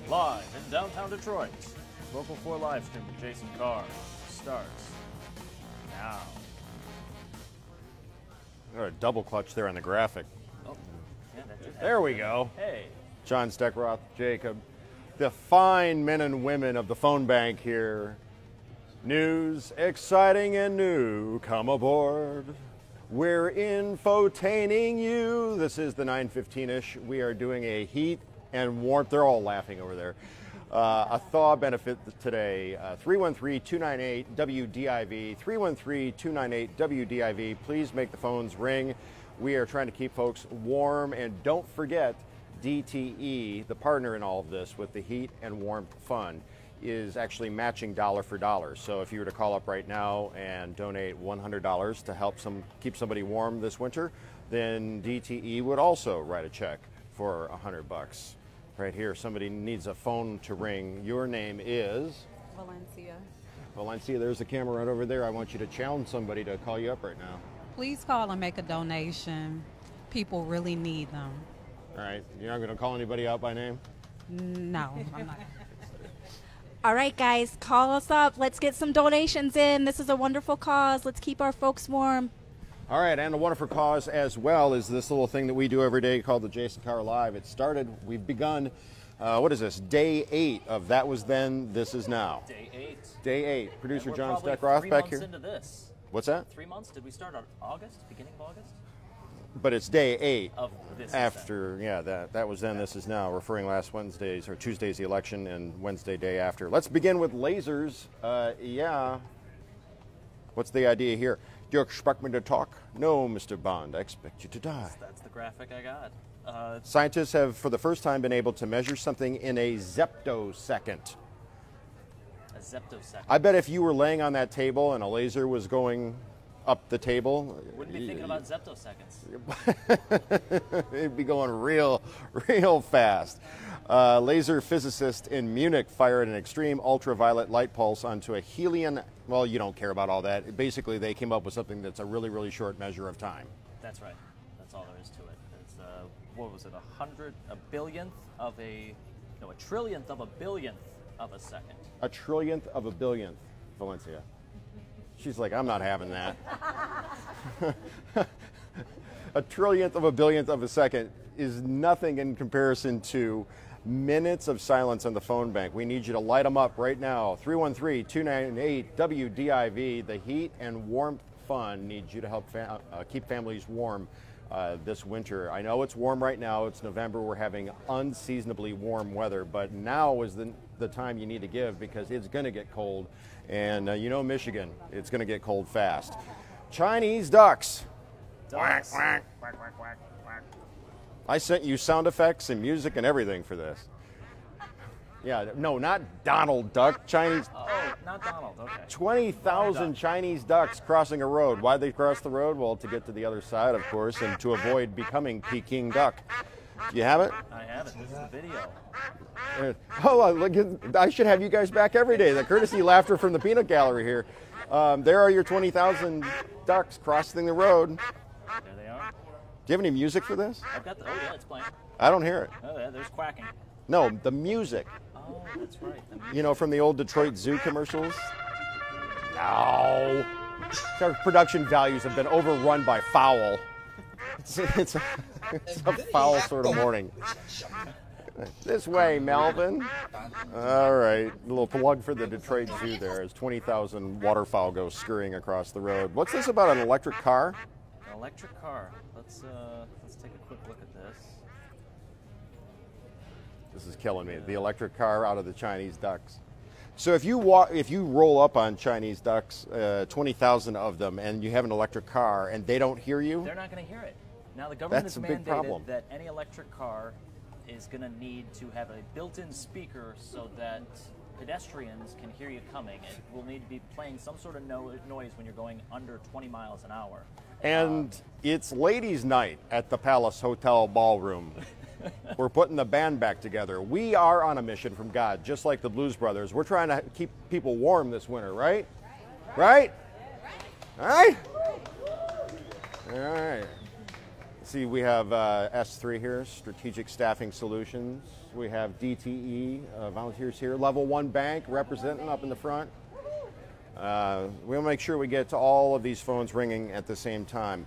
Live in downtown Detroit, Local 4 live stream with Jason Carr starts now. Got a double clutch there on the graphic. Oh, yeah, that did happen. There we go. Hey. John Steckroth, Jacob, the fine men and women of the phone bank here. News, exciting and new, come aboard. We're infotaining you. This is the 9:15-ish. We are doing a heat and warmth. They're all laughing over there. A thaw benefit today. 313-298-WDIV. 313-298-WDIV. Please make the phones ring. We are trying to keep folks warm. And don't forget, DTE, the partner in all of this with the Heat and Warmth Fund, is actually matching dollar for dollar. So if you were to call up right now and donate $100 to help keep somebody warm this winter, then DTE would also write a check for $100. Right here, somebody needs a phone to ring. Your name is? Valencia. Valencia, there's the camera right over there. I want you to challenge somebody to call you up right now. Please call and make a donation. People really need them. All right, you're not going to call anybody out by name? No, I'm not. All right, guys, call us up. Let's get some donations in. This is a wonderful cause. Let's keep our folks warm. All right, and a wonderful cause as well is this little thing that we do every day called the Jason Carr Live. It started, we've begun, what is this, day 8 of That Was Then, This Is Now. Day 8. Day 8. Producer John Steckroth Steckroth back here. 3 months into this. What's that? 3 months? Did we start on August? Beginning of August? But it's day 8 Of this after, yeah, that was then, this is now, referring last Wednesday's or Tuesday's election and Wednesday day after. Let's begin with lasers. Yeah. What's the idea here? Do you expect me to talk? No, Mr. Bond, I expect you to die. That's the graphic I got. Scientists have, for the first time, been able to measure something in a zeptosecond. A zeptosecond. I bet if you were laying on that table and a laser was going up the table, Wouldn't be thinking about zeptoseconds. it'd be going real fast. Laser physicist in Munich fired an extreme ultraviolet light pulse onto a helium. Well, you don't care about all that. Basically, they came up with something that's a really, really short measure of time. That's right. That's all there is to it. It's, what was it, a billionth of a trillionth of a billionth of a second. A trillionth of a billionth, Valencia. She's like, I'm not having that. A trillionth of a billionth of a second is nothing in comparison to minutes of silence on the phone bank. We need you to light them up right now. 313-298-WDIV. The Heat and Warmth Fund needs you to help keep families warm this winter. I know it's warm right now. It's November. We're having unseasonably warm weather, but now is the time you need to give because it's going to get cold. And you know Michigan, it's going to get cold fast. Chinese ducks. Quack, quack, quack, quack, quack, quack. I sent you sound effects and music and everything for this. Yeah, no, not Donald Duck. Chinese. Oh, not Donald. Okay. 20,000 Chinese ducks crossing a road. Why'd they cross the road? Well, to get to the other side, of course, and to avoid becoming Peking duck. Do you have it? I have it. This is the video. Oh, look! I should have you guys back every day. The courtesy laughter from the peanut gallery here. There are your 20,000 ducks crossing the road. There they are. Do you have any music for this? I've got the. Oh yeah, it's playing. I don't hear it. Oh yeah, there's quacking. No, the music. Oh, that's right. The music. You know, from the old Detroit Zoo commercials? No. Our production values have been overrun by foul. It's a foul sort of morning. This way, Melvin. All right, a little plug for the Detroit Zoo there as 20,000 waterfowl go scurrying across the road. What's this about, an electric car? An electric car. Let's take a quick look at this. This is killing me. The electric car out of the Chinese ducks. So if you roll up on Chinese ducks, 20,000 of them, and you have an electric car, and they don't hear you, they're not going to hear it. Now the government That's has a big problem. mandated that any electric car is going to need to have a built-in speaker so that pedestrians can hear you coming. It will need to be playing some sort of noise when you're going under 20 miles an hour. And it's ladies' night at the Palace Hotel Ballroom. We're putting the band back together. We are on a mission from God, just like the Blues Brothers. We're trying to keep people warm this winter, right? Right? All right? All right. See, we have S3 here, Strategic Staffing Solutions. We have DTE, volunteers here. Level 1 Bank representing up in the front. We'll make sure we get to all of these phones ringing at the same time.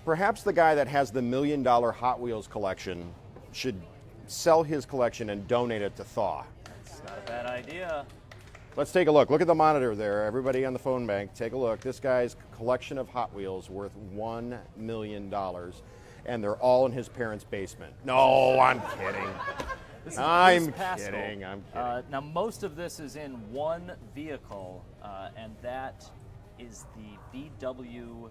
Perhaps the guy that has the $1 million Hot Wheels collection should sell his collection and donate it to Thaw. That's not a bad idea. Let's take a look. Look at the monitor there. Everybody on the phone bank, take a look. This guy's collection of Hot Wheels worth $1 million, and they're all in his parents' basement. No, I'm kidding. I'm kidding. Now, most of this is in one vehicle, and that is the VW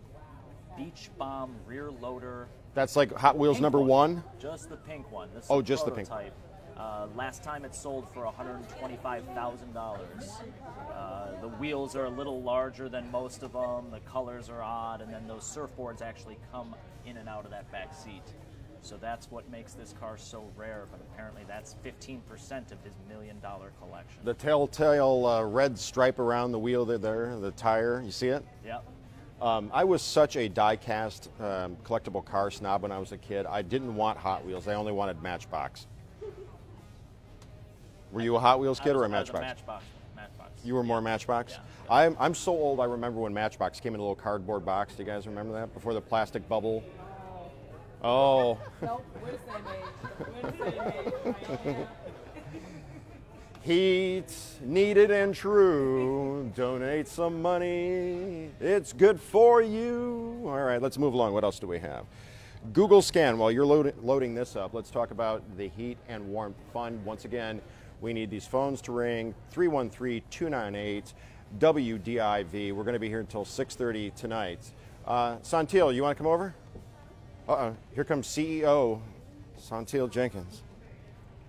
Beach Bomb rear loader. That's like Hot Wheels number one? Just the pink one. This is oh, just the pink one. Last time it sold for $125,000. The wheels are a little larger than most of them. The colors are odd, and then those surfboards actually come in and out of that back seat. So that's what makes this car so rare, but apparently that's 15% of his $1 million collection. The telltale red stripe around the wheel there, the tire, you see it? Yep. I was such a die-cast collectible car snob when I was a kid. I didn't want Hot Wheels. I only wanted Matchbox. Were you a Hot Wheels kid or a Matchbox? Matchbox. You were more Matchbox? Yeah. I'm so old, I remember when Matchbox came in a little cardboard box. Do you guys remember that? Before the plastic bubble? Oh. Nope, we're the same age. Heat, needed and true. Donate some money. It's good for you. All right, let's move along. What else do we have? Google Scan. While you're loading this up, let's talk about the Heat and Warmth Fund. Once again, we need these phones to ring. 313-298-WDIV. We're going to be here until 6:30 tonight. Santil, you want to come over? Here comes CEO Santil Jenkins.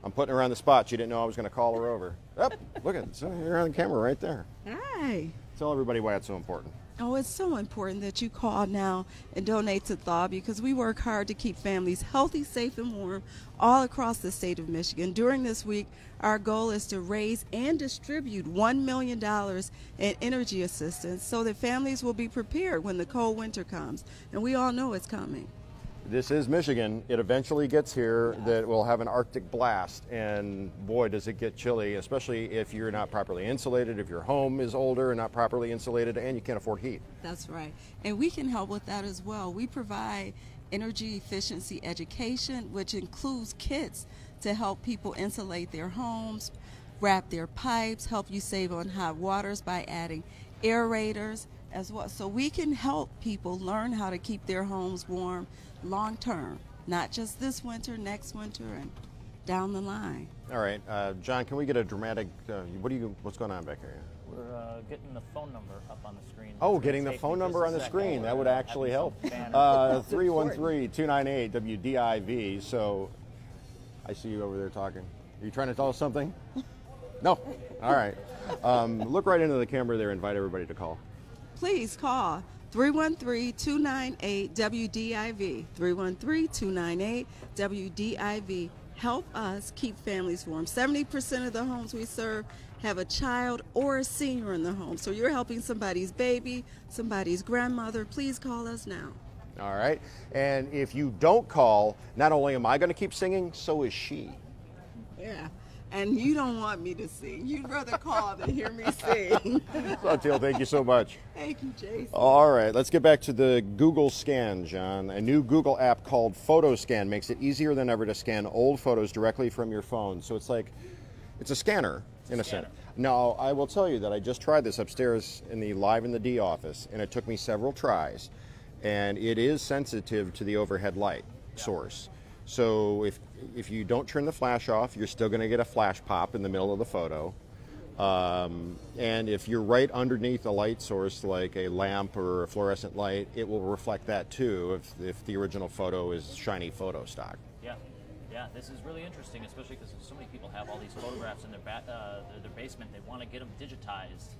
I'm putting her on the spot. She didn't know I was going to call her over. Oh, look at it. You're on the camera right there. Hi. Tell everybody why it's so important. Oh, it's so important that you call now and donate to Thaw because we work hard to keep families healthy, safe, and warm all across the state of Michigan. During this week, our goal is to raise and distribute $1 million in energy assistance so that families will be prepared when the cold winter comes. And we all know it's coming. This is Michigan. It eventually gets here that we'll have an Arctic blast, and boy, does it get chilly, especially if you're not properly insulated, if your home is older and not properly insulated, and you can't afford heat. That's right. And we can help with that as well. We provide energy efficiency education, which includes kits to help people insulate their homes, wrap their pipes, help you save on hot waters by adding aerators as well. So we can help people learn how to keep their homes warm long term, not just this winter, next winter, and down the line. All right, John, can we get a dramatic, what's going on back here? We're getting the phone number up on the screen. Oh, getting the phone number on the screen. That would actually help. 313-298-WDIV. So I see you over there talking. Are you trying to tell us something? No? All right. Look right into the camera there, invite everybody to call. Please call 313-298-WDIV. 313-298-WDIV. Help us keep families warm. 70% of the homes we serve have a child or a senior in the home. So you're helping somebody's baby, somebody's grandmother. Please call us now. All right. And if you don't call, not only am I going to keep singing, so is she. Yeah. And you don't want me to sing. You'd rather call than hear me sing. Santil, thank you so much. Thank you, Jason. All right, let's get back to the Google Scan, John. A new Google app called Photo Scan makes it easier than ever to scan old photos directly from your phone. So it's like, it's a scanner, in a sense. Now, I will tell you that I just tried this upstairs in the Live in the D office, and it took me several tries. And it is sensitive to the overhead light source. So if you don't turn the flash off, you're still going to get a flash pop in the middle of the photo. And if you're right underneath a light source like a lamp or a fluorescent light, it will reflect that too if the original photo is shiny photo stock. Yeah, this is really interesting, especially because so many people have all these photographs in their basement. They want to get them digitized.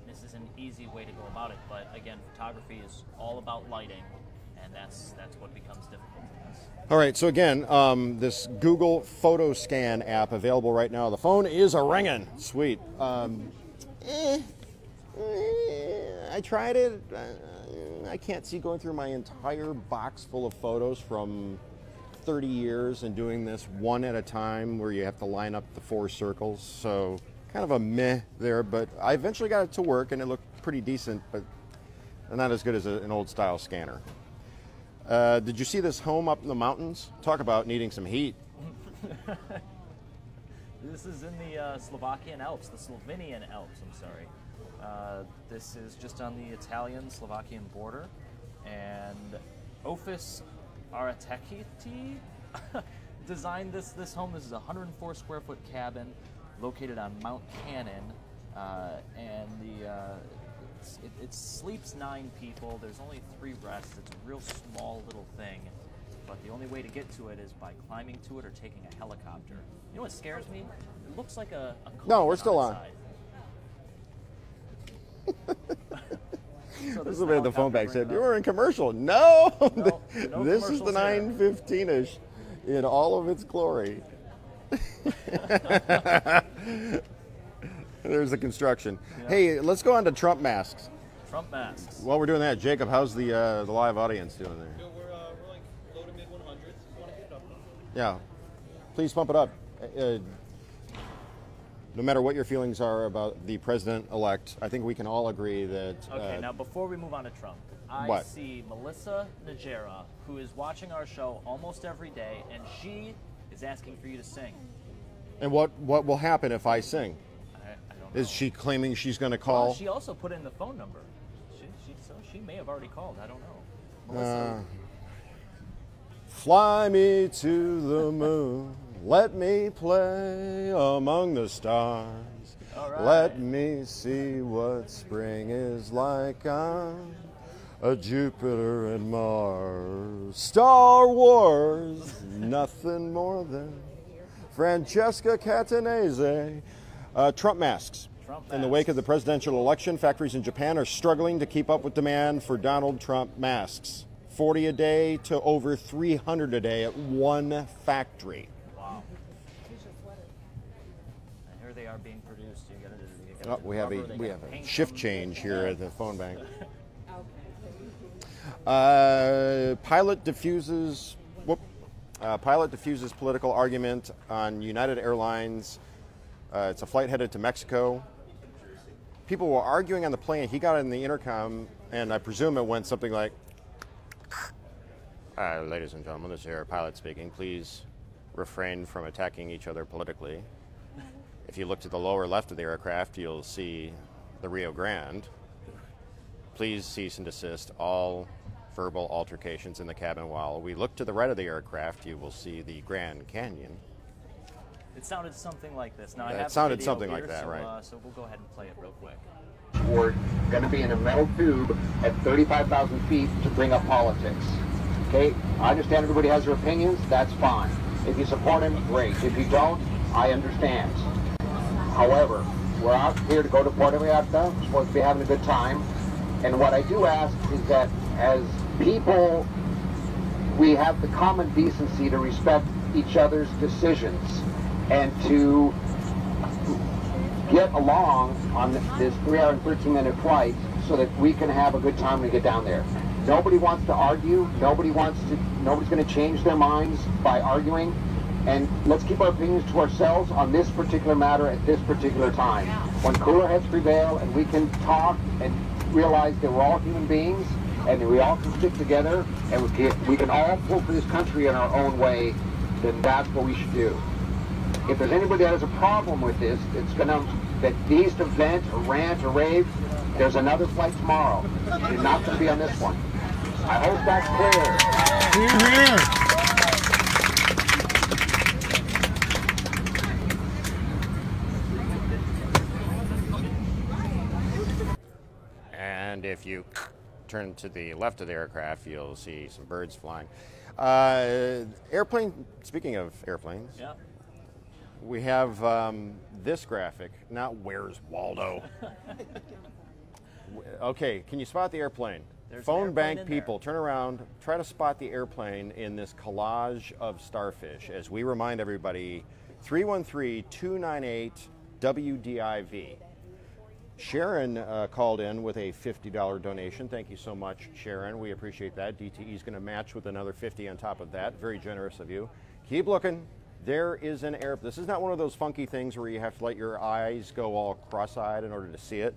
This is an easy way to go about it, but again, photography is all about lighting, and that's what becomes difficult in this. All right, so again, this Google Photo Scan app available right now. The phone is a ringing. Sweet. I tried it. I can't see going through my entire box full of photos from 30 years and doing this one at a time where you have to line up the 4 circles. So kind of a meh there, but I eventually got it to work and it looked pretty decent, but not as good as an old style scanner. Did you see this home up in the mountains? Talk about needing some heat. This is in the Slovakian Alps, the Slovenian Alps, I'm sorry. This is just on the Italian-Slovakian border, and Office Aratekiti designed this home. This is a 104 square foot cabin located on Mount Cannon, and it sleeps 9 people. There's only 3 rests. It's a real small little thing, but the only way to get to it is by climbing to it or taking a helicopter. You know what scares me? It looks like a No, we're still on. So this is where the phone back said, you were in commercial. No, no this is the commercials 915-ish in all of its glory. There's the construction. Yeah. Hey, let's go on to Trump masks. Trump masks. While we're doing that, Jacob, how's the live audience doing there? Good, we're like low to mid 100s. Want to get it up. Yeah, please pump it up. No matter what your feelings are about the president-elect, I think we can all agree that... Okay, now before we move on to Trump, I see Melissa Najera, who is watching our show almost every day, and she is asking for you to sing. And what will happen if I sing? I don't know. Is she claiming she's going to call? Well, she also put in the phone number. So she may have already called. I don't know. Melissa. Fly me to the moon. Let me play among the stars. All right. Let me see what spring is like on a Jupiter and Mars. Star Wars, nothing more than Francesca Catanese. Trump masks. In the wake of the presidential election, factories in Japan are struggling to keep up with demand for Donald Trump masks. 40 a day to over 300 a day at one factory. Wow. And here they are being produced. We have a shift change here at the phone bank. Pilot diffuses political argument on United Airlines. It's a flight headed to Mexico. People were arguing on the plane. He got in the intercom, and I presume it went something like, ladies and gentlemen, this is your pilot speaking. Please refrain from attacking each other politically. If you look to the lower left of the aircraft, you'll see the Rio Grande. Please cease and desist all verbal altercations in the cabin. While we look to the right of the aircraft, you will see the Grand Canyon. It sounded something like this. Now, it sounded something like that, right? So we'll go ahead and play it real quick. We're going to be in a metal tube at 35,000 feet to bring up politics. Okay? I understand everybody has their opinions. That's fine. If you support him, great. If you don't, I understand. However, we're out here to go to Puerto Vallarta. We're supposed to be having a good time. And what I do ask is that as people, we have the common decency to respect each other's decisions and to get along on this 3-hour and 13-minute flight so that we can have a good time when we get down there. Nobody wants to argue. Nobody's going to change their minds by arguing. And let's keep our opinions to ourselves on this particular matter at this particular time. When cooler heads prevail and we can talk and realize that we're all human beings and that we all can stick together and we can all pull for this country in our own way, then that's what we should do. If there's anybody that has a problem with this, that needs to vent or rant or rave, there's another flight tomorrow. You're not going to be on this one. I hope that's clear. And if you turn to the left of the aircraft, you'll see some birds flying. Speaking of airplanes, yeah. We have this graphic, not Where's Waldo. Okay, can you spot the airplane? There's Phone an bank airplane people, turn around, try to spot the airplane in this collage of starfish as we remind everybody, 313-298-WDIV. Sharon called in with a $50 donation. Thank you so much, Sharon. We appreciate that. DTE is going to match with another 50 on top of that. Very generous of you. Keep looking. There is an air. This is not one of those funky things where you have to let your eyes go all cross-eyed in order to see it.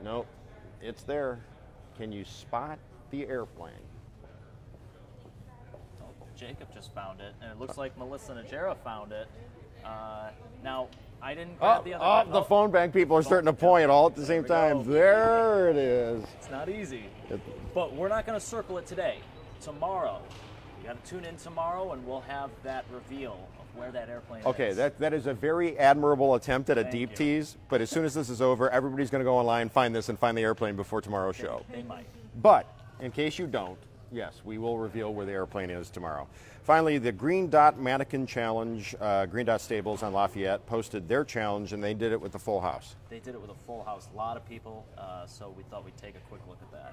Nope, it's there. Can you spot the airplane? Oh, Jacob just found it, and it looks like Melissa Najera found it. Now, I didn't grab the other one. The phone bank people are starting to point all at the same time. There it is. It's not easy. But we're not going to circle it today. Tomorrow. You got to tune in tomorrow, and we'll have that reveal of where that airplane is. Okay, that is a very admirable attempt at a deep tease, but as soon as this is over, everybody's going to go online, find this, and find the airplane before tomorrow's show. They might. But in case you don't, yes, we will reveal where the airplane is tomorrow. Finally, the Green Dot Mannequin Challenge, Green Dot Stables on Lafayette posted their challenge, and they did it with the full house. They did it with a full house, a lot of people, so we thought we'd take a quick look at that.